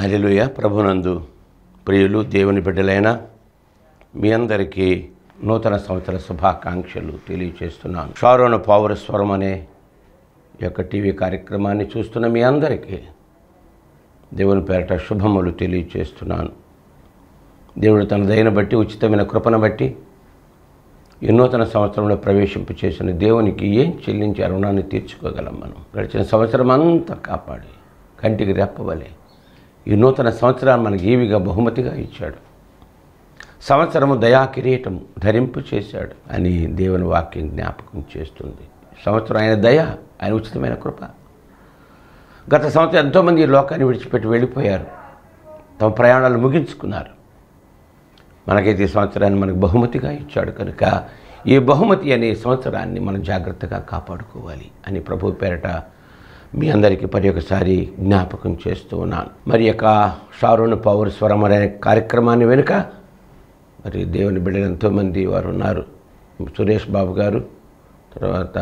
హల్లెలూయా. ప్రభునందు ప్రియులు దేవుని బిడ్డలైన మీ అందరికీ నూతన సంవత్సర శుభాకాంక్షలు తెలియజేస్తున్నాను. షారోను పౌరస్వరం అనే యొక్క టీవీ కార్యక్రమాన్ని చూస్తున్న మీ అందరికీ దేవుని పేరట శుభములు తెలియజేస్తున్నాను. దేవుడు తన దయను బట్టి, ఉచితమైన కృపను బట్టి ఈ నూతన సంవత్సరంలో ప్రవేశింపు చేసిన దేవునికి ఏం చెల్లించి రుణాన్ని తీర్చుకోగలం. మనం గడిచిన సంవత్సరం అంతా కాపాడి కంటికి రెప్పవలే ఈ నూతన సంవత్సరాన్ని మనకి ఈవిగా బహుమతిగా ఇచ్చాడు. సంవత్సరము దయా కిరీటం ధరింపు చేశాడు అని దేవుని వాక్యం జ్ఞాపకం చేస్తుంది. సంవత్సరం ఆయన దయ, ఆయన ఉచితమైన కృప. గత సంవత్సరం ఎంతోమంది ఈ లోకాన్ని విడిచిపెట్టి వెళ్ళిపోయారు, తమ ప్రయాణాలు ముగించుకున్నారు. మనకైతే ఈ సంవత్సరాన్ని మనకు బహుమతిగా ఇచ్చాడు కనుక ఈ బహుమతి అనే సంవత్సరాన్ని మనం జాగ్రత్తగా కాపాడుకోవాలి అని ప్రభు పేరట మీ అందరికీ మరి ఒకసారి జ్ఞాపకం చేస్తూ ఉన్నాను. మరి యొక్క షారోను పౌరస్వరం అనే కార్యక్రమాన్ని వెనుక మరి దేవుని బిడ్డలు ఎంతోమంది వారు ఉన్నారు. సురేష్ బాబు గారు, తర్వాత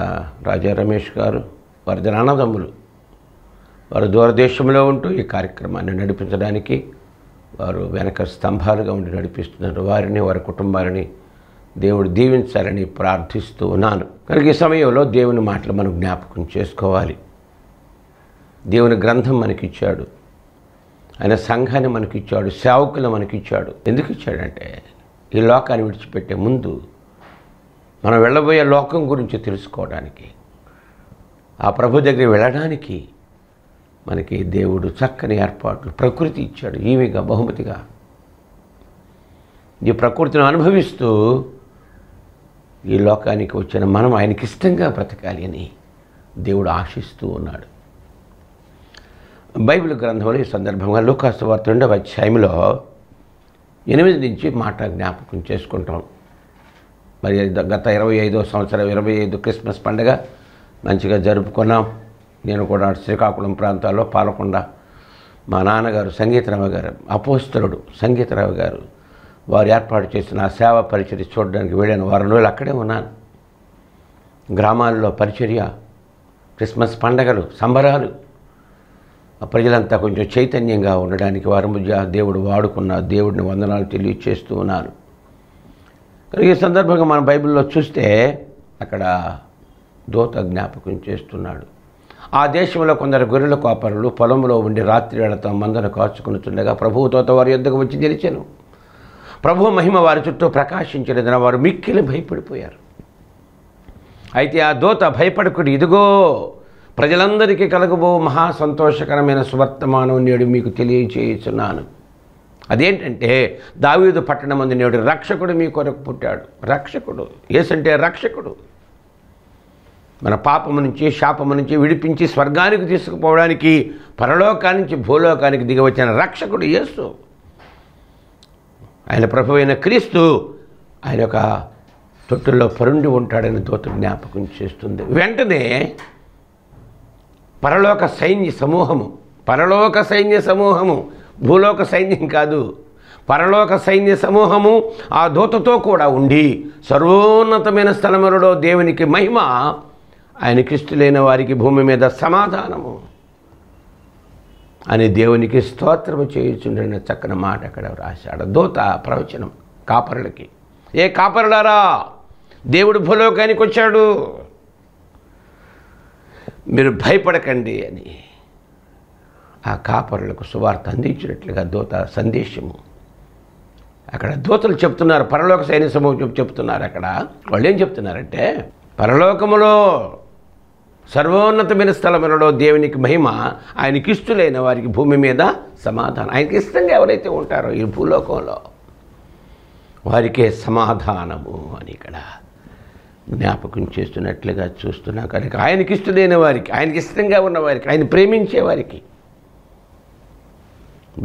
రాజా రమేష్ గారు, వారి అన్నదమ్ములు, వారు దూరదేశంలో ఉంటూ ఈ కార్యక్రమాన్ని నడిపించడానికి వారు వెనక స్తంభాలుగా ఉండి నడిపిస్తున్నారు. వారిని, వారి కుటుంబాలని దేవుడు దీవించాలని ప్రార్థిస్తూ ఉన్నాను. కనుక ఈ సమయంలో దేవుని మాటలు మనం జ్ఞాపకం చేసుకోవాలి. దేవుని గ్రంథం మనకిచ్చాడు, ఆయన సంఘాన్ని మనకిచ్చాడు, సేవకులు మనకిచ్చాడు. ఎందుకు ఇచ్చాడంటే ఈ లోకాన్ని విడిచిపెట్టే ముందు మనం వెళ్ళబోయే లోకం గురించి తెలుసుకోవడానికి, ఆ ప్రభు దగ్గర వెళ్ళడానికి మనకి దేవుడు చక్కని ఏర్పాట్లు, ప్రకృతి ఇచ్చాడు ఈవిగా బహుమతిగా. ఈ ప్రకృతిని అనుభవిస్తూ ఈ లోకానికి వచ్చిన మనం ఆయనకి ఇష్టంగా బ్రతకాలి అని దేవుడు ఆశిస్తూ ఉన్నాడు. బైబిల్ గ్రంథంలో ఈ సందర్భంగా లూకా సువార్త 2వ అధ్యాయంలో 8 నుంచి మాట జ్ఞాపకం చేసుకుంటాం. మరి గత 25వ సంవత్సరం 25 క్రిస్మస్ పండుగ మంచిగా జరుపుకున్నాం. నేను కూడా శ్రీకాకుళం ప్రాంతాల్లో పాలకొండ మా నాన్నగారు సంగీతరావు గారు, అపోస్తలుడు సంగీతరావు గారు, వారు ఏర్పాటు చేసిన ఆ సేవా పరిచర్య చూడడానికి వెళ్ళాను. వారం రోజులు అక్కడే ఉన్నాను. గ్రామాల్లో పరిచర్య, క్రిస్మస్ పండగలు, సంబరాలు, ప్రజలంతా కొంచెం చైతన్యంగా ఉండడానికి వారి మధ్య దేవుడు వాడుకున్న దేవుడిని వందనాలు తెలియచేస్తూ ఉన్నాను. ఈ సందర్భంగా మన బైబిల్లో చూస్తే అక్కడ దూత జ్ఞాపకం చేస్తున్నాడు. ఆ దేశంలో కొందరు గొర్రెల కాపరులు పొలంలో ఉండి రాత్రి వేళ తమ మందను కాచుకునిచుండగా ప్రభువు దూత వారి యొద్దకు వచ్చి నిలిచెను. ప్రభువు మహిమ వారి చుట్టూ ప్రకాశించినందున వారు మిక్కిలి భయపడిపోయారు. అయితే ఆ దూత భయపడకుడి, ఇదిగో ప్రజలందరికీ కలగబో మహా సంతోషకరమైన సువర్తమానం నేడు మీకు తెలియచేయుచున్నాను. అదేంటంటే దావీదు పట్టణమందు నేడు రక్షకుడు మీ కొరకు పుట్టాడు. రక్షకుడు, యేసంటే రక్షకుడు. మన పాపము నుంచి, శాపము నుంచి విడిపించి స్వర్గానికి తీసుకుపోవడానికి పరలోకానికి నుంచి భూలోకానికి దిగవచ్చిన రక్షకుడు యేసు. ఆయన ప్రభు అయిన క్రీస్తు ఆయన యొక్క తొట్టుల్లో పరుండి ఉంటాడని దూత జ్ఞాపకం చేస్తుంది. వెంటనే పరలోక సైన్య సమూహము, భూలోక సైన్యం కాదు, పరలోక సైన్య సమూహము ఆ దూతతో కూడా ఉండి సర్వోన్నతమైన స్థలములలో దేవునికి మహిమ, ఆయనకిష్టులైన వారికి భూమి మీద సమాధానము అని దేవునికి స్తోత్రము చేయుచుండని చక్కని మాట అక్కడ రాశాడు. దూత ప్రవచనం కాపరులకి, ఏ కాపరులారా దేవుడు భూలోకానికి వచ్చాడు, మీరు భయపడకండి అని ఆ కాపరులకు సువార్త అందించినట్లుగా దూత సందేశము అక్కడ దూతలు చెప్తున్నారు. పరలోక సైన్య సమూహం చెప్తున్నారు. అక్కడ వాళ్ళు ఏం చెప్తున్నారంటే పరలోకములో సర్వోన్నతమైన స్థలములలో దేవునికి మహిమ, ఆయనకి ఇష్టలైన వారికి భూమి మీద సమాధానం. ఆయనకి ఇష్టంగా ఎవరైతే ఉంటారో ఈ భూలోకంలో వారికే సమాధానము అని ఇక్కడ జ్ఞాపకం చేస్తున్నట్లుగా చూస్తున్నాం. కనుక ఆయనకి ఇష్టలైన వారికి, ఆయనకి ఇష్టంగా ఉన్నవారికి, ఆయన ప్రేమించే వారికి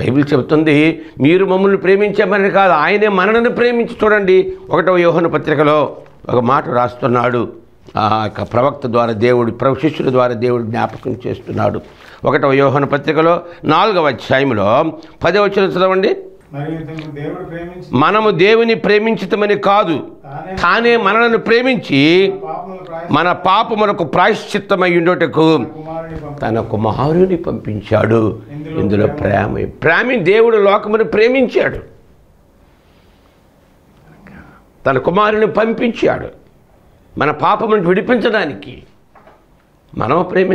బైబిల్ చెబుతుంది మీరు మమ్మల్ని ప్రేమించామని కాదు, ఆయనే మనల్ని ప్రేమించి. చూడండి 1వ యోహాను పత్రికలో ఒక మాట రాస్తున్నాడు. ఆ యొక్క ప్రవక్త ద్వారా దేవుడు, శిష్యుల ద్వారా దేవుడు జ్ఞాపకం చేస్తున్నాడు. 1వ యోహాను పత్రికలో 4వ అధ్యాయంలో 10వ వచనం చదవండి. మనము దేవుని ప్రేమించటమని కాదు, తానే మనలను ప్రేమించి మన పాపములకు ప్రాయశ్చిత్తమై ఉండుటకు తన కుమారుని పంపించాడు. ఇందులో ప్రేమ దేవుడు లోకమును ప్రేమించాడు, తన కుమారుని పంపించాడు మన పాపమును విడిపించడానికి. మన ప్రేమ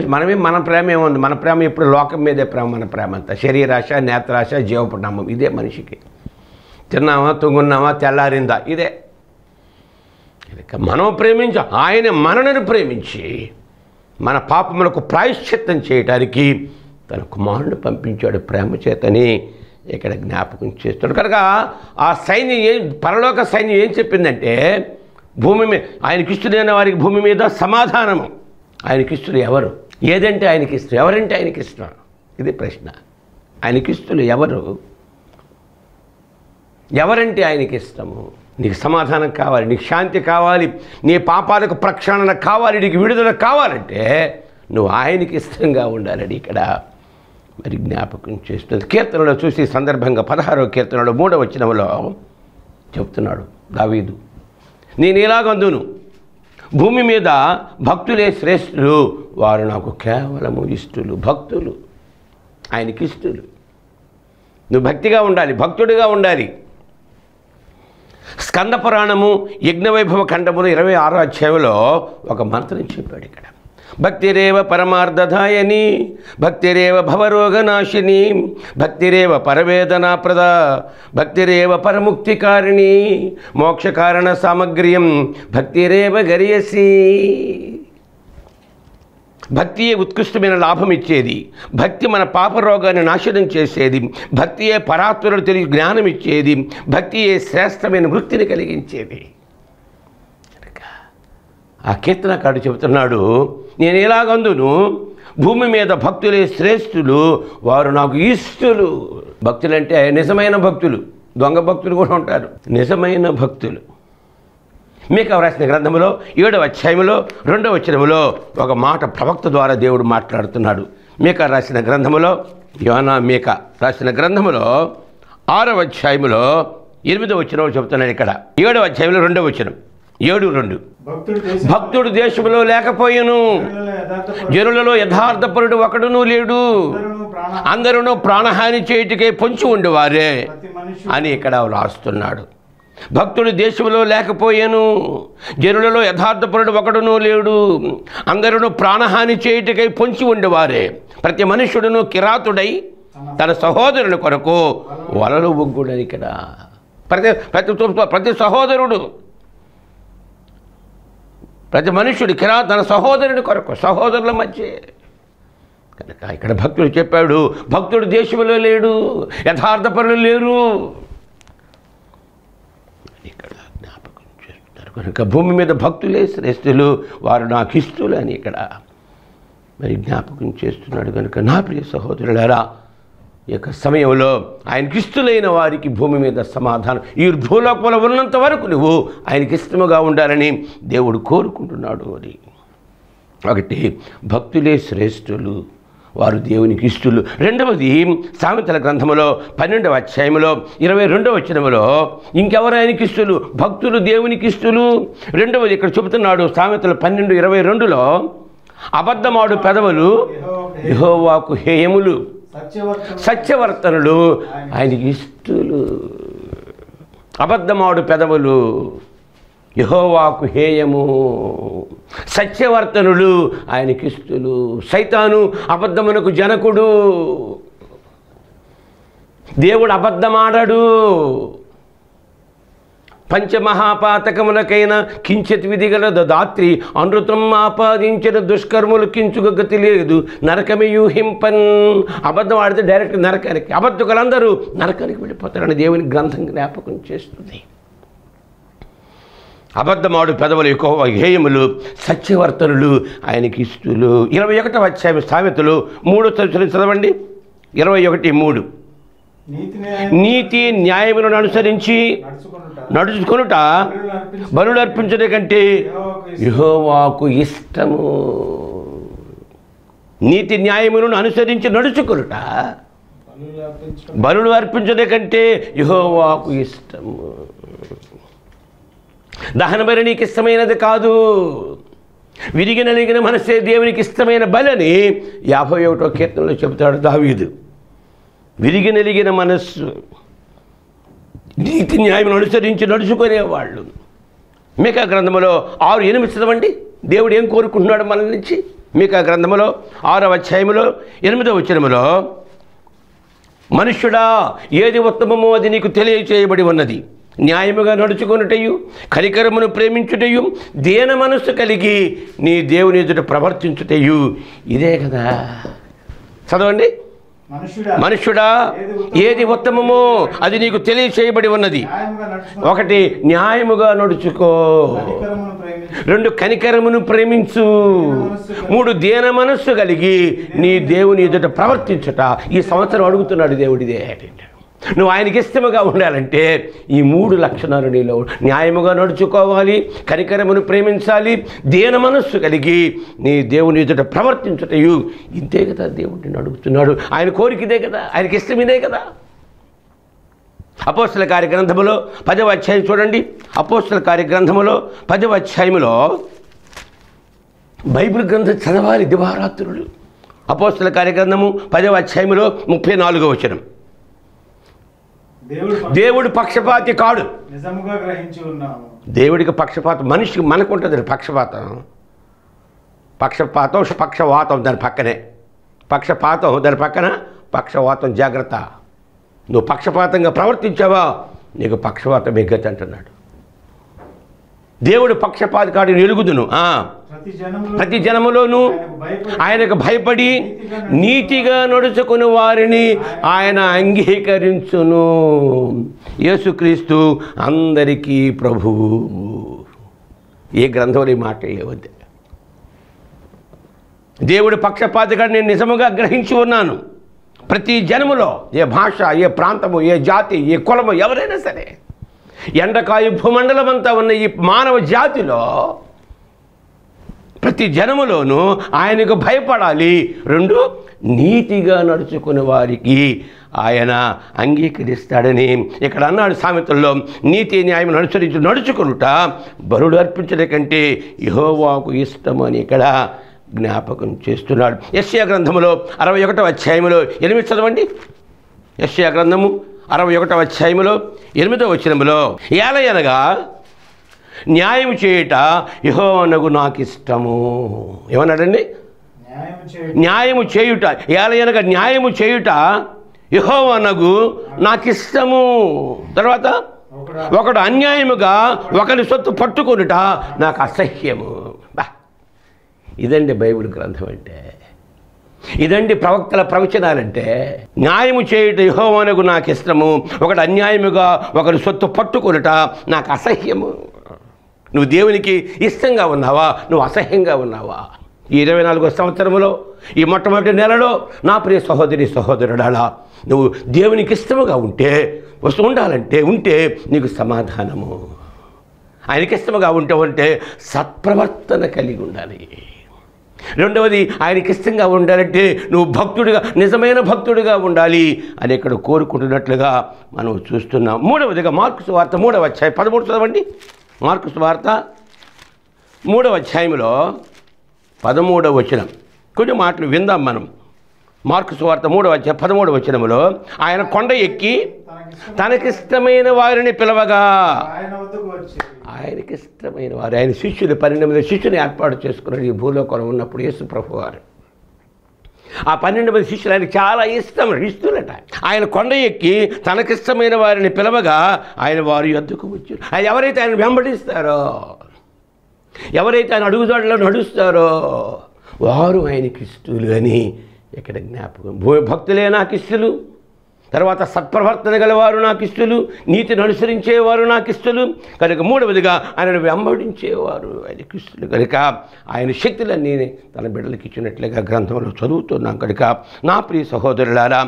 ఏముంది? మన ప్రేమ ఇప్పుడు లోకం మీదే ప్రేమ. మన ప్రేమ అంతా శరీరాశ, నేత్రాశ, జీవపరిణామం ఇదే మనిషికి. తిన్నామా, తుంగున్నామా, తెల్లారిందా, ఇదే. మనం ఆయన మనలను ప్రేమించి మన పాపములకు ప్రాయశ్చిత్తం చేయడానికి తన కుమారుని పంపించాడు ప్రేమ చేతని ఇక్కడ జ్ఞాపకం చేస్తాడు. కనుక ఆ సైన్యం పరలోక సైన్యం ఏం చెప్పిందంటే, భూమి మీద ఆయనకిష్టుడైన వారికి భూమి మీద సమాధానము. ఆయనకిష్టులు ఎవరు? ఏదంటే ఆయనకి ఇష్టం, ఎవరంటే ఆయనకి ఇష్టం? ఇది ప్రశ్న. ఆయనకిష్టులు ఎవరు? ఎవరంటే ఆయనకి ఇష్టము? నీకు సమాధానం కావాలి, నీకు శాంతి కావాలి, నీ పాపాలకు ప్రక్షాళన కావాలి, నీకు విడుదల కావాలంటే నువ్వు ఆయనకి ఇష్టంగా ఉండాలని ఇక్కడ మరి జ్ఞాపకం చేస్తుంది. కీర్తనలో చూసి సందర్భంగా 16వ కీర్తనలో 3వ వచనంలో చెప్తున్నాడు దావీదు, నేను ఇలాగందును, భూమి మీద భక్తులే శ్రేష్ఠులు, వారు నాకు కేవలము ఇష్టులు. భక్తులు ఆయనకి ఇష్టులు. నువ్వు భక్తిగా ఉండాలి, భక్తుడిగా ఉండాలి. స్కంద పురాణము యజ్ఞవైభవ ఖండములు 26వ అధ్యాయంలో ఒక మంత్రం చెప్పాడు ఇక్కడ. భక్తిరేవ పరమార్థదాయని, భక్తిరేవ భవరోగనాశిని, భక్తిరేవ పరవేదనాప్రద, భక్తిరేవ పరముక్తికారిణి, మోక్షకారణ సామగ్ర్యం భక్తిరేవ గరియసి. భక్తియే ఉత్కృష్టమైన లాభం ఇచ్చేది, భక్తి మన పాపరోగాన్ని నాశనం చేసేది, భక్తియే పరాత్పరులు తెలియ జ్ఞానం ఇచ్చేది, భక్తియే శ్రేష్టమైన వృత్తిని కలిగించేది. ఆ కీర్తనకారుడు చెబుతున్నాడు, నేను ఎలాగందును, భూమి మీద భక్తులే శ్రేష్ఠులు, వారు నాకు ఇష్టులు. భక్తులంటే నిజమైన భక్తులు, దొంగ భక్తులు కూడా ఉంటారు. నిజమైన భక్తులు. మీకా రాసిన గ్రంథంలో 7వ అధ్యాయంలో 2వ వచనంలో ఒక మాట ప్రవక్త ద్వారా దేవుడు మాట్లాడుతున్నాడు. మీకా రాసిన గ్రంథంలో, మీకా రాసిన గ్రంథంలో 6వ అధ్యాయంలో 8వ వచనం చెబుతున్నాడు. ఇక్కడ 7వ అధ్యాయంలో 2వ వచనం, 7:2, భక్తుడు దేశంలో లేకపోయెను, జనులలో యథార్థపరుడు ఒకడును లేడు, అందరూ ప్రాణహాని చేయుటకే పొంచి ఉండేవారే అని ఇక్కడ రాస్తున్నాడు. భక్తుడు దేశంలో లేకపోయాను, జనులలో యథార్థపరుడు ఒకడును లేడు, అందరూ ప్రాణహాని చేయుటకై పొంచి ఉండేవారే. ప్రతి మనుష్యుడును కిరాతుడై తన సహోదరుని కొరకు వలలు ఒగ్గుడని ఇక్కడ. ప్రతి సహోదరుడు, ప్రతి మనుష్యుడు తన సహోదరుని కొరకు, సహోదరుల మధ్య. కనుక ఇక్కడ భక్తుడు చెప్పాడు, భక్తుడు దేశంలో లేడు, యథార్థపరులు లేరు ఇక్కడ జ్ఞాపకం చేస్తున్నారు. కనుక భూమి మీద భక్తులే శ్రేష్ఠులు, వారు నాకు ఇష్టులు అని ఇక్కడ మరి జ్ఞాపకం చేస్తున్నాడు. కనుక నా ప్రియ సహోదరులారా, ఈ యొక్క సమయంలో ఆయనకి ఇష్టలైన వారికి భూమి మీద సమాధానం, ఈ భూలోకంలో ఉన్నంత వరకు నువ్వు ఆయనకి ఇష్టముగా ఉండాలని దేవుడు కోరుకుంటున్నాడు. అని ఒకటి, భక్తులే శ్రేష్ఠులు, వారు దేవునికి ఇష్టలు. రెండవది, సామెతల గ్రంథములో 12వ అధ్యాయంలో 22వ వచనములో ఇంకెవరు ఆయనకి ఇష్టలు? భక్తులు దేవునికి ఇష్టలు. రెండవది ఇక్కడ చెబుతున్నాడు సామెతలు 12:22లో, అబద్ధమాడు పెదవులు యెహోవాకు హేయములు, సత్యవర్తనులు ఆయనకి ఇష్టలు. అబద్ధమాడు పెదవులు యెహోవాకు హేయము, సత్యవర్తనులు ఆయనకి ఇష్టలు. సైతాను అబద్ధమునకు జనకుడు. దేవుడు అబద్ధమాడాడు. పంచమహాపాతకములకైనా కించిత్ విధిగలదు దాత్రి, అనృతం ఆపాదించిన దుష్కర్ములు కించుక గతి లేదు, నరకమే యూహింపన్. అబద్ధం ఆడితే డైరెక్ట్ నరకానికి, అబద్ధకులందరూ నరకానికి వెళ్ళిపోతారని దేవుని గ్రంథం జ్ఞాపకం చేస్తుంది. అబద్ధమాడు పెదవులు ఎక్కువ హేయములు, సత్యవర్తనులు ఆయనకి ఇష్టలు. 21వ అధ్యాయం సామెతలు 3 చదవండి. 21:3, నీతి న్యాయములను అనుసరించి నడుచుకొనుట బలులు అర్పించడం కంటే యెహోవాకు ఇష్టము. నీతి న్యాయములను అనుసరించి నడుచుకొనుట బలులు అర్పించడం కంటే యెహోవాకు ఇష్టము. దహన బలి నీకు ఇష్టమైనది కాదు, విరిగి నలిగిన మనసే దేవునికి ఇష్టమైన బలని 51వ కీర్తనలో చెబుతాడు దావీదు. విరిగి నలిగిన మనస్సు, నీతి న్యాయం అనుసరించి నడుచుకునేవాళ్ళు. మీకా గ్రంథంలో 6:8 చదవండి. దేవుడు ఏం కోరుకుంటున్నాడు మన నుంచి? మీకా గ్రంథంలో 6వ అధ్యాయంలో 8వ వచనములో, మనుష్యుడా ఏది ఉత్తమమో అది నీకు తెలియచేయబడి ఉన్నది, న్యాయముగా నడుచుకొనుటయు కనికరమును ప్రేమించుటయు దీన మనస్సు కలిగి నీ దేవుని ఎదుట ప్రవర్తించుటయు ఇదే కదా. చదవండి. మనుష్యుడా ఏది ఉత్తమమో అది నీకు తెలియచేయబడి ఉన్నది. 1 న్యాయముగా నడుచుకో, 2 కనికరమును ప్రేమించు, 3 దీన మనస్సు కలిగి నీ దేవుని ఎదుట ప్రవర్తించుట. ఈ సంవత్సరం అడుగుతున్నాడు దేవుడిదే. నువ్వు ఆయనకి ఇష్టముగా ఉండాలంటే ఈ 3 లక్షణాలు నీలో. న్యాయముగా నడుచుకోవాలి, కనికరమును ప్రేమించాలి, దీన మనస్సు కలిగి నీ దేవుని ఎదుట ప్రవర్తించుటయు. ఇంతే కదా దేవుడిని అడుగుతున్నాడు. ఆయన కోరిక ఇదే కదా, ఆయనకి ఇష్టం ఇదే కదా. అపోస్తల కార్యగ్రంథములో 10వ అధ్యాయం చూడండి. అపోస్తల కార్యగ్రంథములో 10వ అధ్యాయంలో బైబిల్ గ్రంథం చదవాలి దివారాత్రులు. అపోస్తల కార్యగ్రంథము 10వ అధ్యాయంలో 34వ వచనం. దేవుడు పక్షపాతి కాడు. నిజముగా గ్రహించి ఉన్నాము. దేవుడికి పక్షపాతం, మనిషికి మనకు ఉంటుంది పక్షపాతం. పక్షవాతం దాని పక్కనే, పక్షపాతం దాని పక్కన పక్షవాతం. జాగ్రత్త, నువ్వు పక్షపాతంగా ప్రవర్తించావా నీకు పక్షవాతం ఎగ్గతి అంటున్నాడు. దేవుడు పక్షపాతి కాడు ఎరుగుదును. ప్రతి జనములోనూ ఆయనకు భయపడి నీతిగా నడుచుకుని వారిని ఆయన అంగీకరించును. యేసుక్రీస్తు అందరికీ ప్రభువు. ఏ గ్రంథంలో ఈ మాట లేవద్దు. దేవుడు పక్షపాతిగా నేను నిజముగా గ్రహించి ఉన్నాను. ప్రతి జనములో, ఏ భాష, ఏ ప్రాంతము, ఏ జాతి, ఏ కులము, ఎవరైనా సరే, ఎండకాయ భూమండలం అంతా ఉన్న ఈ మానవ జాతిలో ప్రతి జనములోనూ ఆయనకు భయపడాలి. 2 నీతిగా నడుచుకునే వారికి ఆయన అంగీకరిస్తాడని ఇక్కడ అన్నాడు సామెతల్లో. నీతి న్యాయం అనుసరించి నడుచుకునుట బలుడు అర్పించడం కంటే యెహోవాకు ఇష్టమని ఇక్కడ జ్ఞాపకం చేస్తున్నాడు. యెషయా గ్రంథములో 61వ అధ్యాయములో 8 చదవండి. యెషయా గ్రంథము 61వ అధ్యాయములో 8వ వచనములో, ఏలయనగా న్యాయం చేయుట యెహోవానగు నాకు ఇష్టము. ఏమన్నాడండి? న్యాయము చేయుట. ఏలయనగా న్యాయము చేయుట యెహోవానగు నాకు ఇష్టము. తర్వాత, ఒకడు అన్యాయముగా ఒకరి సొత్తు పట్టుకొనుట నాకు అసహ్యము. ఇదండి బైబిల్ గ్రంథం అంటే, ఇదండి ప్రవక్తల ప్రవచనాలంటే. న్యాయము చేయుట యెహోవానగు నాకు ఇష్టము, ఒకడు అన్యాయముగా ఒకరి సొత్తు పట్టుకొనుట నాకు అసహ్యము. నువ్వు దేవునికి ఇష్టంగా ఉన్నావా, నువ్వు అసహ్యంగా ఉన్నావా? ఈ 24వ సంవత్సరంలో, ఈ మొట్టమొదటి నెలలో నా ప్రియ సహోదరి సహోదరుడాలా, నువ్వు దేవునికి ఇష్టముగా ఉంటే నీకు సమాధానము. ఆయనకి ఇష్టముగా ఉంటే సత్ప్రవర్తన కలిగి ఉండాలి. 2వది, ఆయనకి ఇష్టంగా ఉండాలంటే నువ్వు భక్తుడిగా, నిజమైన భక్తుడిగా ఉండాలి అని ఇక్కడ కోరుకుంటున్నట్లుగా మనం చూస్తున్నాం. 3వదిగా మార్కు సువార్త 3వ అధ్యాయం 13 చదవండి. మార్కు సువార్త 3వ అధ్యాయంలో 13వ వచనం. కొన్ని మాటలు విందాం మనం. మార్కు సువార్త 3వ అధ్యాయం 13వ వచనములో, ఆయన కొండ ఎక్కి తనకిష్టమైన వారిని పిలవగా, ఆయనకిష్టమైన వారు, ఆయన శిష్యులు 12 శిష్యుని ఏర్పాటు చేసుకున్నాడు ఈ భూలోకంలో ఉన్నప్పుడు యేసు ప్రభు వారు. ఆ 12 శిష్యులు ఆయనకు చాలా ఇష్టములట. ఆయన కొండ ఎక్కి తనకిష్టమైన వారిని పిలవగా ఆయన వారి యొద్దకు వచ్చారు. ఎవరైతే ఆయన వెంబడిస్తారో, ఎవరైతే ఆయన అడుగుజాడలో నడుస్తారో వారు ఆయనకి ఇష్టలు అని ఇక్కడ జ్ఞాపకం. భక్తులే నాకు ఇష్టలు, తర్వాత సత్ప్రవర్తన గలవారు నాకు ఇష్టలు, నీతిని అనుసరించేవారు నాకు ఇష్టలు. కనుక 3వదిగా ఆయనను వెంబడించేవారు ఆయనకి ఇష్టలు. కనుక ఆయన శక్తులన్నీ తన బిడ్డలకు ఇచ్చినట్లుగా గ్రంథంలో చదువుతున్నాం. కనుక నా ప్రియ సహోదరులారా,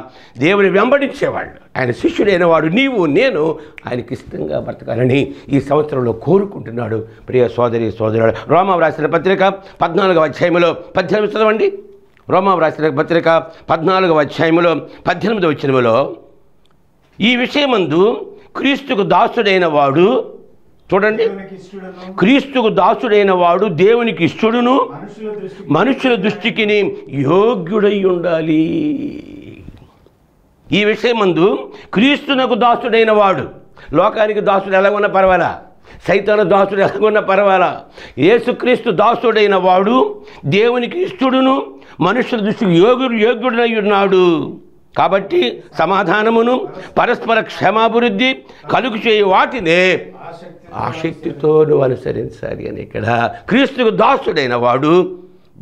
దేవుని వెంబడించేవాళ్ళు, ఆయన శిష్యుడైన వాడు నీవు నేను ఆయనకి ఇష్టంగా బ్రతకాలని ఈ సంవత్సరంలో కోరుకుంటున్నాడు. ప్రియ సోదరి సోదరుడు, రోమా రాసిన పత్రిక 14వ అధ్యాయంలో 18 చదవండి. రోమా రాసిన పత్రిక 14వ అధ్యాయంలో 18వ వచనములో ఈ విషయమందు క్రీస్తుకు దాసుడైన వాడు, చూడండి, క్రీస్తుకు దాసుడైన వాడు దేవునికి ఇష్టడును మనుషుల దృష్టికి యోగ్యుడై ఉండాలి. ఈ విషయమందు క్రీస్తునకు దాసుడైన వాడు, లోకానికి దాసుడు ఎలాగున్నా పర్వాలా, సైతాను దాసుడు ఎలాగున్నా పర్వాలా, యేసుక్రీస్తు దాసుడైన వాడు దేవునికి ఇష్టడును మనుషుల దృష్టికి యోగ్యుడై ఉన్నాడు. కాబట్టి సమాధానమును పరస్పర క్షమాభివృద్ధి కలుగు చేయ వాటినే ఆసక్తితో నువ్వు అనుసరించాలి అని. ఇక్కడ క్రీస్తుకు దాసుడైన వాడు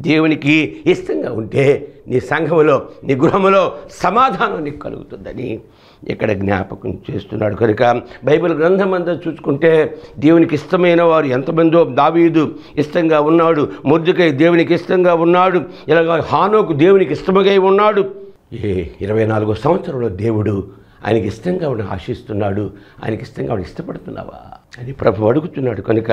దేవునికి ఇష్టంగా ఉంటే నీ సంఘములో, నీ గృహములో సమాధానం నీకు కలుగుతుందని ఇక్కడ జ్ఞాపకం చేస్తున్నాడు. కనుక బైబిల్ గ్రంథం అంతా చూసుకుంటే దేవునికి ఇష్టమైన వారు ఎంతమందో, దావీదు ఇష్టంగా ఉన్నాడు, మొర్దెకై దేవునికి ఇష్టంగా ఉన్నాడు, ఇలాగ హానోకు దేవునికి ఇష్టముగా ఉన్నాడు. 24వ సంవత్సరంలో దేవుడు ఆయనకి ఇష్టంగా ఉండి ఆశిస్తున్నాడు. ఆయనకి ఇష్టంగా ఉండి ఇష్టపడుతున్నావా అని ప్రభు అడుగుతున్నాడు. కనుక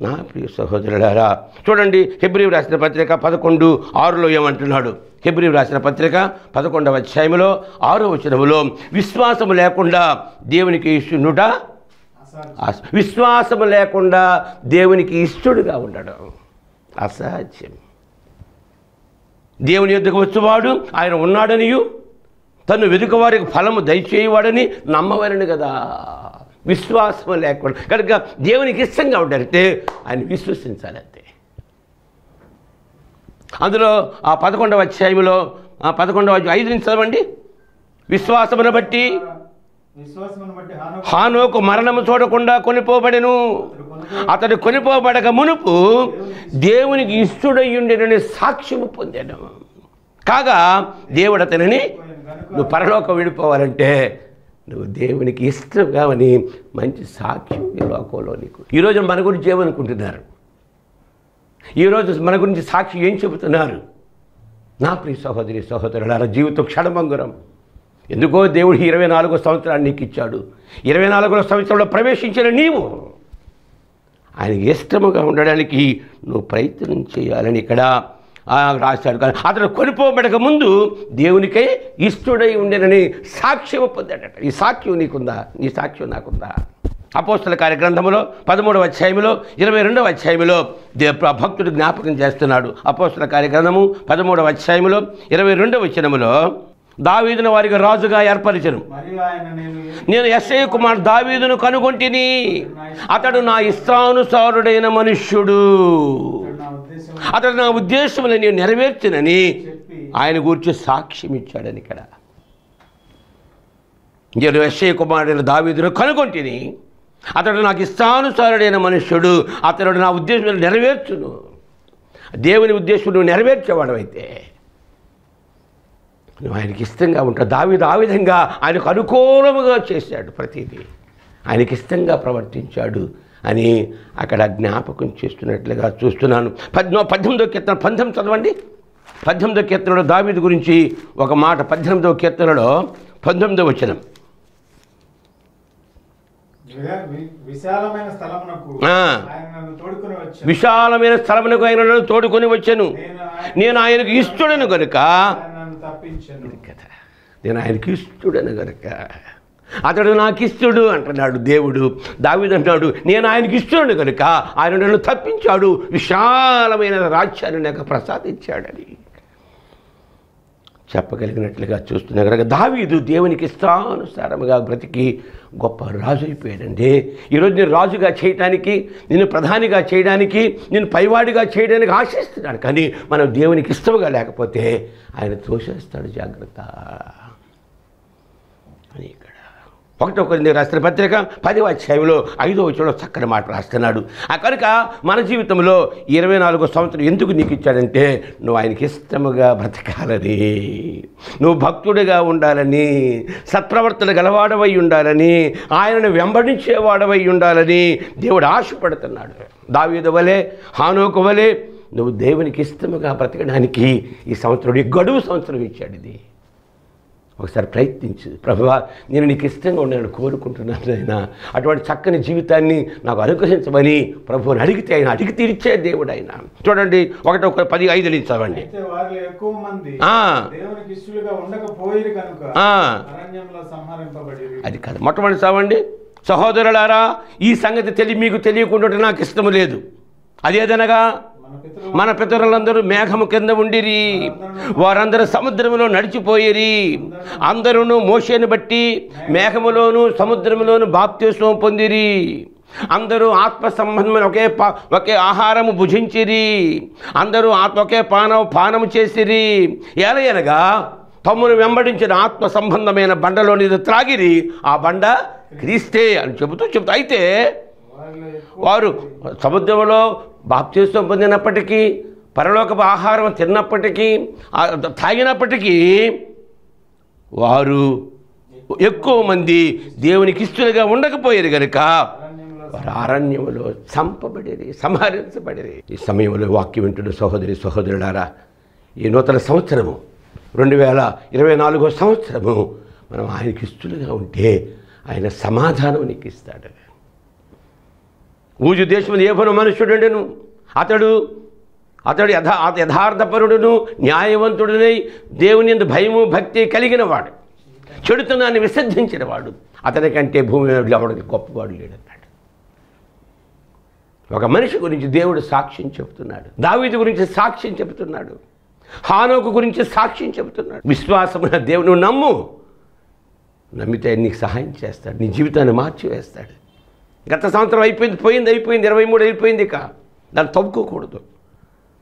నా ప్రియ సహోదరులారా, చూడండి, హెబ్రీయులకు రాసిన పత్రిక 11:6లో ఏమంటున్నాడు? హెబ్రీయులకు రాసిన పత్రిక 11వ అధ్యాయంలో 6వ వచనములో విశ్వాసము లేకుండా దేవునికి ఇష్టనుట, విశ్వాసము లేకుండా దేవునికి ఇష్టడుగా ఉండడం అసాధ్యం. దేవుని యొద్దకు వచ్చేవాడు ఆయన ఉన్నాడనియు తను వెతుకువారికి ఫలము దయచేయవాడని నమ్మవలని కదా. విశ్వాసం లేకుండా కనుక దేవునికి ఇష్టంగా ఉంటారంటే ఆయన విశ్వసించాలంతే. అందులో ఆ 11వ అధ్యాయంలో 5 నుంచి చదవండి. విశ్వాసమును బట్టి హానోకు మరణము చూడకుండా కొనిపోబడెను. అతడు కొనిపోబడక మునుపు దేవునికి ఇష్టడయ్యుండెనని సాక్ష్యము పొందాను. కాగా దేవుడు అతనిని, నువ్వు పరలోకం విడిపోవాలంటే నువ్వు దేవునికి ఇష్టం కావని మంచి సాక్ష్యం ఈ లోకంలో నీకు. ఈరోజు మన గురించి ఏమనుకుంటున్నారు? ఈరోజు మన గురించి సాక్షి ఏం చెబుతున్నారు? నా ప్రియ సహోదరి సహోదరులారా, జీవితం క్షణభంగురం. ఎందుకో దేవుడు 24వ సంవత్సరాన్ని నీకు ఇచ్చాడు. 24వ సంవత్సరంలో ప్రవేశించిన నీవు ఆయనకి ఇష్టముగా ఉండడానికి నువ్వు ప్రయత్నం చేయాలని ఇక్కడ రాశాడు. కానీ అతడు కొనిపోబడక ముందు దేవునికై ఇష్టడై ఉండేనని సాక్ష్యం పొందాడట. ఈ సాక్ష్యం నీకుందా? నీ సాక్ష్యం నాకుందా? అపోస్తల కార్యగ్రంథములో 13వ అధ్యాయంలో 22వ అధ్యాయంలో భక్తుడు జ్ఞాపకం చేస్తున్నాడు. అపోస్తల కార్యగ్రంథము 13వ అధ్యాయంలో 22వ వచనములో దావీదును వారికి రాజుగా ఏర్పరిచెను. నేను యెష్షయి కుమారుడు దావీదును కనుగొంటిని, అతడు నా ఇష్టానుసారుడైన మనుష్యుడు, అతడు నా ఉద్దేశములను నేను నెరవేర్చినని ఆయన గురించి సాక్ష్యం ఇచ్చాడని. ఇక్కడ నేను యెష్షయి కుమారుడైన దావీదును కనుగొంటిని, అతడు నాకు ఇష్టానుసారుడైన మనుష్యుడు, అతడు నా ఉద్దేశం నెరవేర్చును. దేవుని ఉద్దేశం నువ్వు నెరవేర్చేవాడు అయితే నువ్వు ఆయనకి ఇష్టంగా ఉంటావు. దావీదు ఆ విధంగా ఆయనకు అనుకూలముగా చేశాడు, ప్రతిదీ ఆయనకి ఇష్టంగా ప్రవర్తించాడు అని అక్కడ జ్ఞాపకం చేస్తున్నట్లుగా చూస్తున్నాను. 18వ కీర్తన 19 చదవండి. 18వ కీర్తనలో దావీదు గురించి ఒక మాట. 18వ కీర్తనలో 19వ వచనం. విశాలమైన స్థలమునకు ఆయన నన్ను తోడుకొని వచ్చాను, నేను ఆయనకు ఇష్టడను గనుక, నేను ఆయనకి ఇష్టడను గనుక, అతడు నాకు ఇష్టడు అంటున్నాడు దేవుడు. దావీదు అంటున్నాడు, నేను ఆయనకి ఇష్టడు కనుక ఆయన నన్ను తప్పించాడు, విశాలమైన రాజ్యాన్ని నాకు ప్రసాదించాడని చెప్పగలిగినట్లుగా చూస్తున్నా కనుక దావీదు దేవునికి ఇష్టానుసారముగా బ్రతికి గొప్ప రాజు అయిపోయాడండి. ఈరోజు నేను రాజుగా చేయడానికి, నిన్ను ప్రధానిగా చేయడానికి, నేను పైవాడిగా చేయడానికి ఆశిస్తున్నాను. కానీ మనం దేవునికి ఇష్టముగా లేకపోతే ఆయన తోసేస్తాడు. జాగ్రత్త అని ఇక్కడ 1 కొరింథీ రాసిన పత్రిక 10వ అధ్యాయంలో 5వ వచనంలో చక్కని మాట రాస్తున్నాడు. కనుక మన జీవితంలో 24వ సంవత్సరం ఎందుకు నీకు ఇచ్చాడంటే నువ్వు ఆయనకి ఇష్టముగా బ్రతకాలని, నువ్వు భక్తుడిగా ఉండాలని, సత్ప్రవర్తన గలవాడవై ఉండాలని, ఆయనను వెంబడించేవాడవై ఉండాలని దేవుడు ఆశపడుతున్నాడు. దావీదు వలె, హానోకు వలె నువ్వు దేవునికి ఇష్టముగా బ్రతకడానికి ఈ సంవత్సరం, ఈ గడువు సంవత్సరం ఇచ్చాడు. ఇది ఒకసారి ప్రయత్నించు. ప్రభువా, నేను నీకు ఇష్టంగా ఉండేది కోరుకుంటున్నాను ఆయన, అటువంటి చక్కని జీవితాన్ని నాకు అనుగ్రహించమని ప్రభువుని అడిగితే ఆయన అడిగి తీర్చే దేవుడు ఆయన. చూడండి 1:15 నుంచి చదవండి. అయితే వారిలో ఎక్కువ మంది దేవునికి ఇష్టలుగా ఉండకపోయిరి కనుక అరణ్యంలో సంహరింపబడిరి. అది కాదు, మొట్టమొదటి చదవండి. సహోదరులారా, ఈ సంగతి మీకు తెలియకుండా నాకు ఇష్టము లేదు. అదేదనగా మన పితరులందరూ మేఘము కింద ఉండిరి, వారందరూ సముద్రములో నడిచిపోయిరి. అందరూ మోషేను బట్టి మేఘములోను సముద్రములోను బాప్తిస్మం పొందిరి. అందరూ ఆత్మ సంబంధమైన ఒకే ఆహారము భుజించిరి. అందరూ ఒకే పానము చేసిరి. ఎలయనగా తమ్మును వెంబడించిన ఆత్మ సంబంధమైన బండలోని త్రాగిరి. ఆ బండ క్రీస్తే అని చెబుతూ అయితే వారు సముద్రంలో బాప్తిస్మం పొందినప్పటికీ, పరలోకపు ఆహారం తిన్నప్పటికీ, తాగినప్పటికీ వారు ఎక్కువ మంది దేవునికి ఇష్టలుగా ఉండకపోయారు కనుక వారు అరణ్యములో చంపబడిరి, సంహరించబడిరి. ఈ సమయంలో వాక్యం వింటున్న సహోదరులారా, ఈ నూతన సంవత్సరము 2024వ సంవత్సరము మనం ఆయనకి ఇష్టలుగా ఉంటే ఆయన సమాధానం నీకు ఇస్తాడు. ఊజు దేశంలో ఏవను మనుష్యుడును, అతడు యథార్థపరుడును న్యాయవంతుడునై దేవుని యందు భయము భక్తి కలిగిన వాడు, చెడుతనాన్ని విసర్జించిన వాడు, అతని కంటే భూమి మీద ఎవడికి గొప్పవాడు లేడన్నాడు. ఒక మనిషి గురించి దేవుడు సాక్ష్యం చెబుతున్నాడు. దావీదు గురించి సాక్ష్యం చెబుతున్నాడు. హానోకు గురించి సాక్ష్యం చెబుతున్నాడు. విశ్వాసమైన దేవుని నమ్మితే నీకు సహాయం చేస్తాడు, నీ జీవితాన్ని మార్చివేస్తాడు. గత సంవత్సరం అయిపోయింది, పోయింది 23 అయిపోయింది. ఇక దాన్ని తవ్వుకోకూడదు.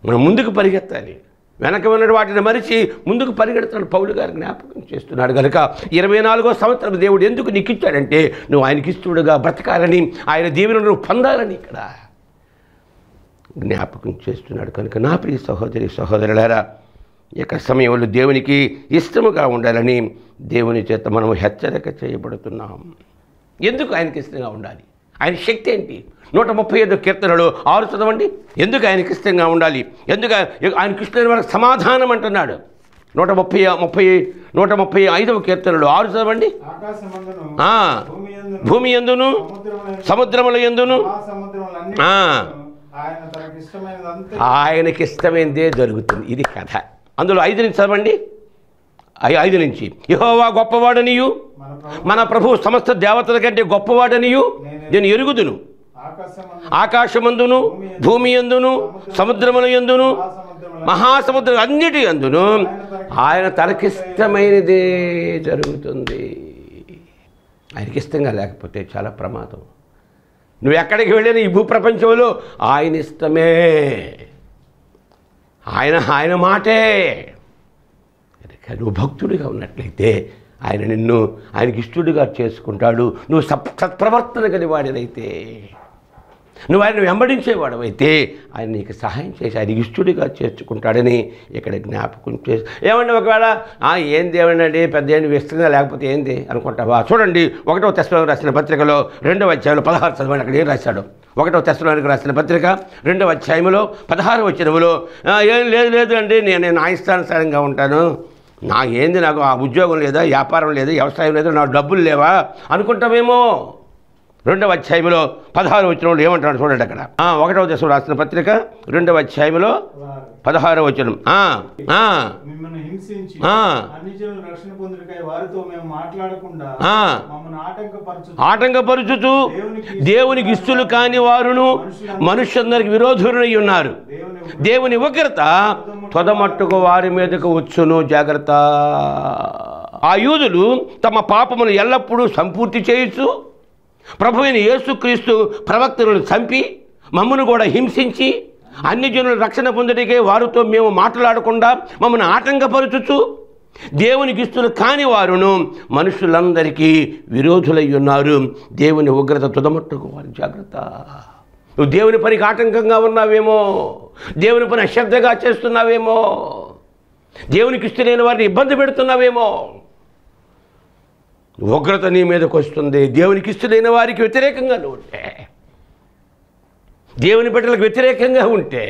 మనం ముందుకు పరిగెత్తాలి. వెనక ఉన్న వాటిని మరిచి ముందుకు పరిగెడుతున్నాడు. పౌలు గారు జ్ఞాపకం చేస్తున్నాడు కనుక 24వ సంవత్సరం దేవుడు ఎందుకు నీకు ఇచ్చాడంటే నువ్వు ఆయనకి ఇష్టడుగా బ్రతకాలని, ఆయన దీవెనను నువ్వు పొందాలని ఇక్కడ జ్ఞాపకం చేస్తున్నాడు. కనుక నా ప్రియ సహోదరులారా, ఇక సమయంలో దేవునికి ఇష్టముగా ఉండాలని దేవుని చేత మనం హెచ్చరిక చేయబడుతున్నాం. ఎందుకు ఆయనకి ఇష్టంగా ఉండాలి? ఆయన శక్తి ఏంటి? 135 కీర్తనలో 6 చదవండి. ఎందుకు ఆయనకి ఇష్టంగా ఉండాలి? ఎందుకు ఆయనకి ఇష్టమైన వాళ్ళకి సమాధానం అంటున్నాడు. 135వ కీర్తనలో 6 చదవండి. భూమి యందును సముద్రముల యందును ఆయనకి ఇష్టమైనదే జరుగుతుంది. ఇది కథ. అందులో 5 నుంచి చదవండి. 5 నుంచి. యెహోవా గొప్పవాడనియు మన ప్రభు సమస్త దేవతల కంటే గొప్పవాడనియు నేను ఎరుగుదును. ఆకాశమందును భూమి యందును సముద్రముల యందును మహాసముద్రం అన్నిటి యందును ఆయన తనకిష్టమైనదే జరుగుతుంది. ఆయనకి ఇష్టంగా లేకపోతే చాలా ప్రమాదం. నువ్వు ఎక్కడికి వెళ్ళినా ఈ భూప్రపంచంలో ఆయన ఇష్టమే, ఆయన మాటే. నువ్వు భక్తుడిగా ఉన్నట్లయితే ఆయన నిన్ను ఆయనకి ఇష్టడుగా చేసుకుంటాడు. నువ్వు సత్ప్రవర్తన కలివాడినైతే, నువ్వు ఆయన వెంబడించేవాడవైతే ఆయన నీకు సహాయం చేసి ఆయనకి ఇష్టడుగా చేర్చుకుంటాడని ఇక్కడ జ్ఞాపకం చేసి. ఏమండి ఒకవేళ ఏంది ఏమండి పెద్ద ఏంటి ఇష్టంగా లేకపోతే ఏంది అనుకుంటావా? చూడండి 1వ తెస్సలోనికీయులకు రాసిన పత్రికలో 2వ అధ్యాయంలో 16 చదవండి. అక్కడ ఏం రాశాడు? 1వ తెస్సలోనికీయులకు రాసిన పత్రిక 2వ అధ్యాయంలో 16వ వచనంలో ఏం లేదు అండి, నేను నా ఇష్టానుసారంగా ఉంటాను, నాకు ఆ ఉద్యోగం లేదా, వ్యాపారం లేదా, వ్యవసాయం లేదా, నాకు డబ్బులు లేవా అనుకుంటామేమో. 2వ అధ్యాయంలో 16వ వచనంలో ఏమంటాడు చూడండి. అక్కడ 1వ దశలో రాసిన పత్రిక 2వ అధ్యాయంలో 16వ వచనం. ఆటంకపరుచుతూ దేవునికి ఇష్టలు కాని వారును మనుష్యులందరికి విరోధులై ఉన్నారు. దేవుని ఉగ్రత తొదమట్టుకు వారి మీదకు వచ్చును, జాగ్రత్త. ఆ యూదులు తమ పాపమును ఎల్లప్పుడూ సంపూర్తి చేయొచ్చు. ప్రభువైన యేసుక్రీస్తు ప్రవక్తలను చంపి మమ్మను కూడా హింసించి అన్ని జనులు రక్షణ పొందడానికే వారితో మేము మాట్లాడకుండా మమ్మల్ని ఆటంకపరచుచు దేవునికి ఇష్టలు కాని వారును మనుషులందరికీ విరోధులై ఉన్నారు. దేవుని ఉగ్రత తుదమట్టుకు వారి జాగ్రత్త. నువ్వు దేవుని పనికి ఆటంకంగా ఉన్నావేమో, దేవుని పని అశ్రద్ధగా చేస్తున్నావేమో, దేవునికి ఇష్టమైన వారిని ఇబ్బంది పెడుతున్నావేమో. ఉగ్రత నీ మీదకి వస్తుంది. దేవునికి ఇష్టమైన వారికి వ్యతిరేకంగా ఉంటే, దేవుని బిడ్డలకు వ్యతిరేకంగా ఉంటే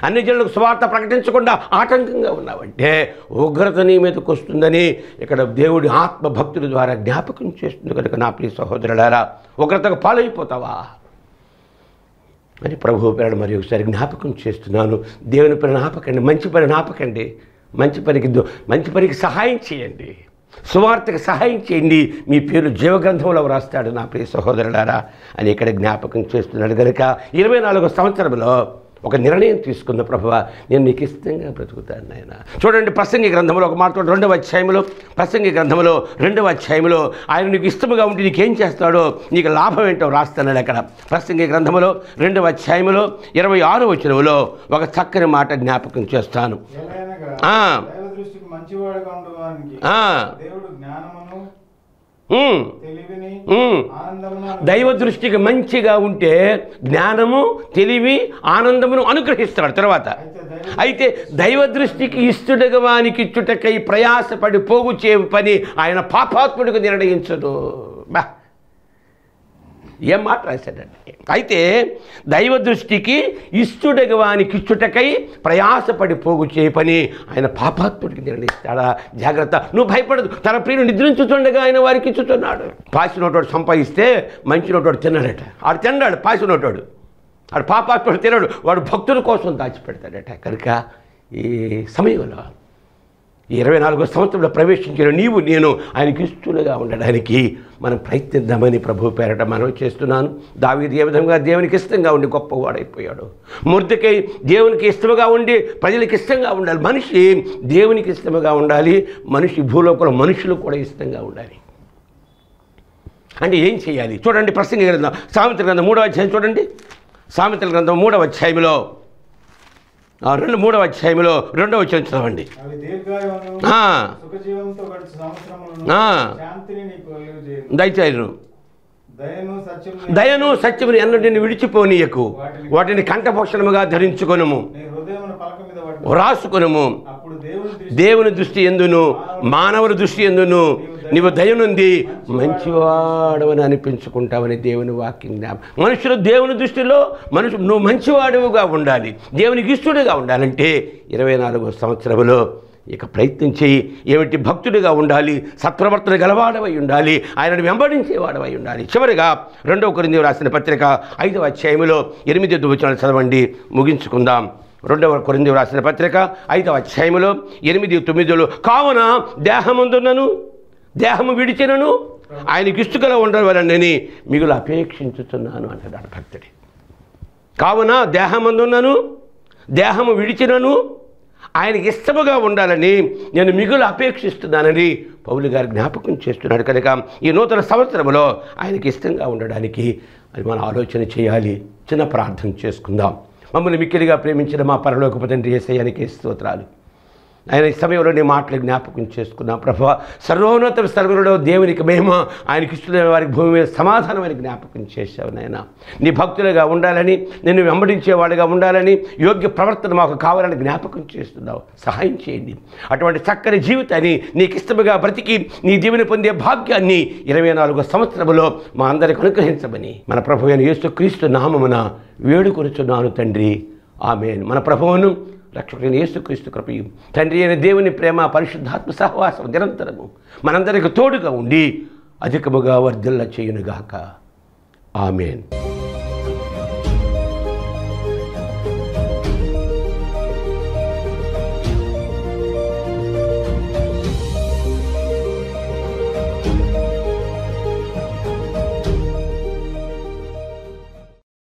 అన్ని జనులకు సువార్త ప్రకటించకుండా ఆటంకంగా ఉన్నావంటే ఉగ్రత నీ మీదకు వస్తుందని ఇక్కడ దేవుడి ఆత్మభక్తుల ద్వారా జ్ఞాపకం చేస్తుంది కనుక నా ప్రియ సహోదరులారా, ఉగ్రతకు పాలైపోతావా అని ప్రభువు పేరు మరి ఒకసారి జ్ఞాపకం చేస్తున్నాను. దేవుని పని ఆపకండి, మంచి పని ఆపకండి, మంచి పనికి సహాయం చేయండి, సువార్తకు సహాయం చేయండి, మీ పేరు జీవగ్రంథంలో వ్రాస్తాడు నా ప్రియ సహోదరులారా అని ఇక్కడ జ్ఞాపకం చేస్తున్నాడు. కనుక 24వ సంవత్సరంలో ఒక నిర్ణయం తీసుకున్న ప్రభువా, నేను నీకు ఇష్టంగా బ్రతుకుతాను నాయన. చూడండి, ప్రసంగి గ్రంథంలో ఒక మాట, 2వ అధ్యాయంలో, ప్రసంగి గ్రంథంలో 2వ అధ్యాయంలో ఆయన నీకు ఇష్టముగా ఉంటే నీకేం చేస్తాడో, నీకు లాభం ఏంటో రాస్తున్నాడు అక్కడ. ప్రసంగి గ్రంథంలో 2వ అధ్యాయంలో 26వ వచనంలో ఒక చక్కని మాట జ్ఞాపకం చేస్తాను. దైవ దృష్టికి మంచిగా ఉంటే జ్ఞానము, తెలివి, ఆనందమును అనుగ్రహిస్తాడు. తర్వాత అయితే దైవ దృష్టికి ఇష్టడుగా వానికి ఇచ్చుటకై ప్రయాసపడి పోగు చే పని ఆయన పాపాత్ముడికి నిర్ణయించదు. ఏం మాట రాశాడండి. అయితే దైవ దృష్టికి ఇష్టడుగా వానికి ఇచ్చుటకై ప్రయాసపడి పోగు చే పని ఆయన పాపాత్ముడికి నిర్ణయిస్తాడా? జాగ్రత్త, నువ్వు భయపడదు. తన ప్రియుని నిద్రించుతుండగా ఆయన వారికి ఇచ్చుతున్నాడు. పాసి నోటోడు సంపాదిస్తే మంచి నోటోడు తిన్నాడట. ఆడు తిన్నాడు, పాసి నోటోడు. ఆడు పాపాత్ముడు తినడు, వాడు భక్తుల కోసం దాచిపెడతాడట. కనుక ఈ సమయంలో 24వ సంవత్సరంలో ప్రవేశించిన నీవు నేను ఆయనకి ఇష్టలుగా ఉండడానికి మనం ప్రయత్నిద్దామని ప్రభు పేరట మనం చేస్తున్నాను. దావీదు ఏ విధంగా దేవునికి ఇష్టంగా ఉండి గొప్పవాడైపోయాడు. మొర్దెకై దేవునికి ఇష్టముగా ఉండి ప్రజలకు ఇష్టంగా ఉండాలి. మనిషి దేవునికి ఇష్టముగా ఉండాలి, మనిషి భూలోకంలో మనుషులు కూడా ఇష్టంగా ఉండాలి. అంటే ఏం చేయాలి చూడండి. ప్రసంగి గ్రంథం, సామెతల గ్రంథం 3వ అధ్యాయం చూడండి. సామెతల గ్రంథం 3వ అధ్యాయంలో 3వ అధ్యాయంలో 2వ వచనం చదవండి. దయచేయను దయను సత్యముని ఎన్నటిని విడిచిపోనీయకు, వాటిని కంఠభూషణముగా ధరించుకొనుము, రాసుకొనుము. దేవుని దృష్టి ఎందును మానవుల దృష్టి ఎందును నీవు దయనుంది మంచివాడవని అనిపించుకుంటావని దేవుని వాక్యం. మనుషులు దేవుని దృష్టిలో నువ్వు మంచివాడుగా ఉండాలి, దేవునికి ఇష్టడుగా ఉండాలంటే 24వ సంవత్సరంలో ఇక ప్రయత్నం చేయి. ఏమిటి? భక్తుడిగా ఉండాలి, సత్ప్రవర్తన గలవాడవై ఉండాలి, ఆయనను వెంబడించేవాడవై ఉండాలి. చివరిగా 2వ కొరింథీయులకు రాసిన పత్రిక 5వ అధ్యాయంలో 8 వచనాలు చదవండి, ముగించుకుందాం. 2వ కొరింథీయులకు రాసిన పత్రిక 5వ అధ్యాయంలో 8, 9 కావున దేహమందున్నను దేహము విడిచినను ఆయనకి ఇష్టగా ఉండవాలని మిగులు అపేక్షించుతున్నాను అంటాడు భక్తుడి. కావున దేహమందున్నను దేహము విడిచినను ఆయనకి ఇష్టముగా ఉండాలని నేను మిగులు అపేక్షిస్తున్నానని పౌలు గారు జ్ఞాపకం చేస్తున్నాడు. కనుక ఈ నూతన సంవత్సరంలో ఆయనకి ఇష్టంగా ఉండడానికి అది మనం ఆలోచన చేయాలి. చిన్న ప్రార్థన చేసుకుందాం. మమ్మల్ని మిక్కిలిగా ప్రేమించిన మా పరలోకపు తండ్రి యేసయ్యానికి స్తోత్రాలు. ఆయన ఈ సమయంలో నీ మాటలు జ్ఞాపకం చేసుకున్నాం ప్రభువా. సర్వోన్నత సర్వలో దేవునికి మహిమ, ఆయనకి ఇష్టమైన వారికి భూమి మీద సమాధానమని జ్ఞాపకం చేశావు నాయన. నీ భక్తులుగా ఉండాలని, నిన్ను వెంబడించేవాడుగా ఉండాలని, యోగ్య ప్రవర్తన మాకు కావాలని జ్ఞాపకం చేస్తున్నావు. సహాయం చేయండి. అటువంటి చక్కని జీవితాన్ని నీకు ఇష్టముగా బ్రతికి నీ దీవెన పొందే భాగ్యాన్ని 24వ సంవత్సరంలో మా అందరికి అనుగ్రహించమని మన ప్రభు అయిన యేసుక్రీస్తు నామమున వేడుకొనుచున్నాను తండ్రి, ఆమేన్. మన ప్రభువును రక్షకుడైన యేసుక్రీస్తు కృపయు తండ్రి అయిన దేవుని ప్రేమ పరిశుద్ధాత్మ సహవాసం నిరంతరము మనందరికి తోడుగా ఉండి అధికముగా వర్ధిల్ల చేయునుగాక. ఆమేన్.